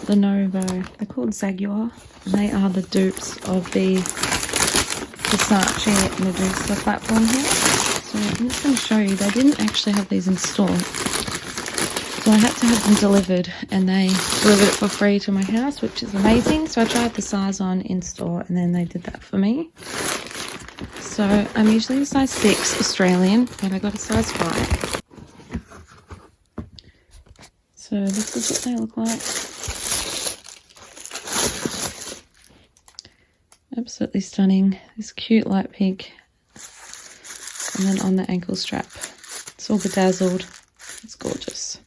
Lenovo. They're called Zaguar, and they are the dupes of the Versace Medusa platform here. So I'm just going to show you, they didn't actually have these in store. So I had to have them delivered, and they delivered it for free to my house, which is amazing. So I tried the size on in store, and then they did that for me. So I'm usually a size 6 Australian, but I got a size 5. So this is what they look like. Absolutely stunning. This cute light pink. And then on the ankle strap, it's all bedazzled. It's gorgeous.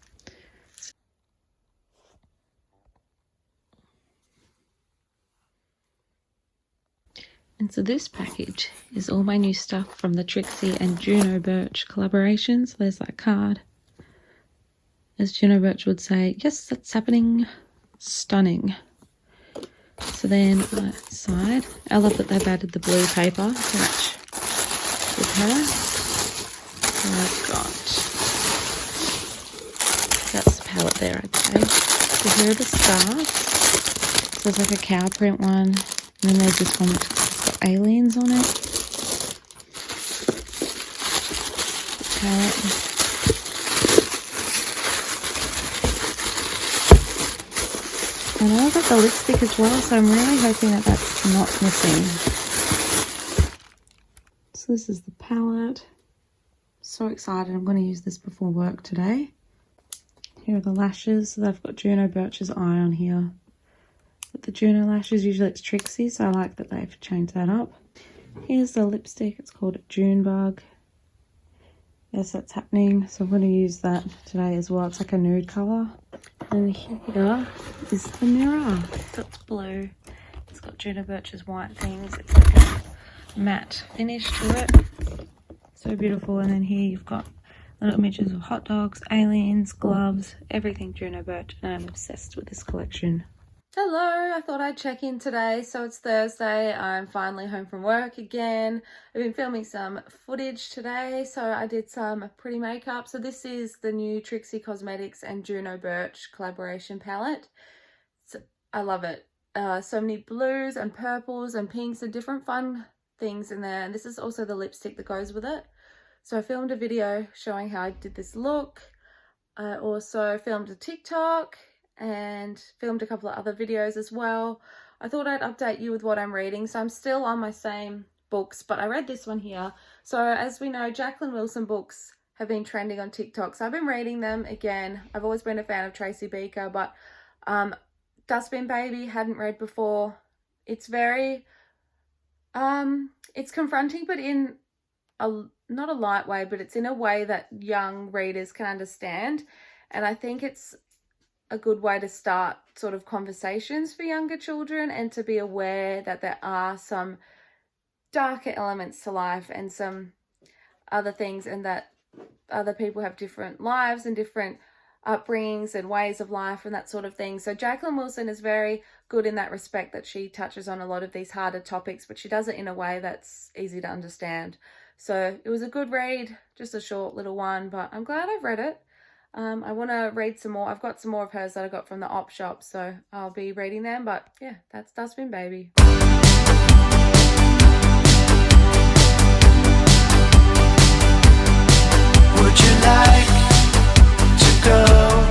And so this package is all my new stuff from the Trixie and Juno Birch collaboration. So there's that card. As Juno Birch would say, yes, that's happening. Stunning. So then on that side, I love that they've added the blue paper to match with her. And I've got, that's the palette there, I'd say. So here are the stars. So there's like a cow print one. And then there's this one which has got aliens on it. Palette. And I got the lipstick as well, so I'm really hoping that that's not missing. So this is the palette. So excited, I'm going to use this before work today. Here are the lashes. So they've got Juno Birch's eye on here. But the Juno lashes, usually it's Trixie, so I like that they've changed that up. Here's the lipstick, it's called Junebug. Yes, that's happening, so I'm going to use that today as well. It's like a nude colour. And here is the mirror. So it's blue. It's got Juno Birch's white things. It's like a matte finish to it. So beautiful. And then here you've got little images of hot dogs, aliens, gloves, everything Juno Birch. And I'm obsessed with this collection. Hello, I thought I'd check in today. So it's Thursday, I'm finally home from work again. I've been filming some footage today, so I did some pretty makeup. So this is the new Trixie Cosmetics and Juno Birch collaboration palette. I love it. So many blues and purples and pinks and different fun things in there. And this is also the lipstick that goes with it. So I filmed a video showing how I did this look. I also filmed a TikTok and filmed a couple of other videos as well. I thought I'd update you with what I'm reading. So I'm still on my same books, but I read this one here. So as we know, Jacqueline Wilson books have been trending on TikTok. So I've been reading them again. I've always been a fan of Tracy Beaker, but Dustbin Baby hadn't read before. It's very, it's confronting, but in not a light way, but it's in a way that young readers can understand. And I think it's a good way to start sort of conversations for younger children and to be aware that there are some darker elements to life and some other things, and that other people have different lives and different upbringings and ways of life and that sort of thing. So Jacqueline Wilson is very good in that respect, that she touches on a lot of these harder topics, but she does it in a way that's easy to understand. So it was a good read, just a short little one, but I'm glad I've read it. I want to read some more. I've got some more of hers that I got from the op shop, so I'll be reading them. But yeah, that's Dustbin Baby. Would you like to go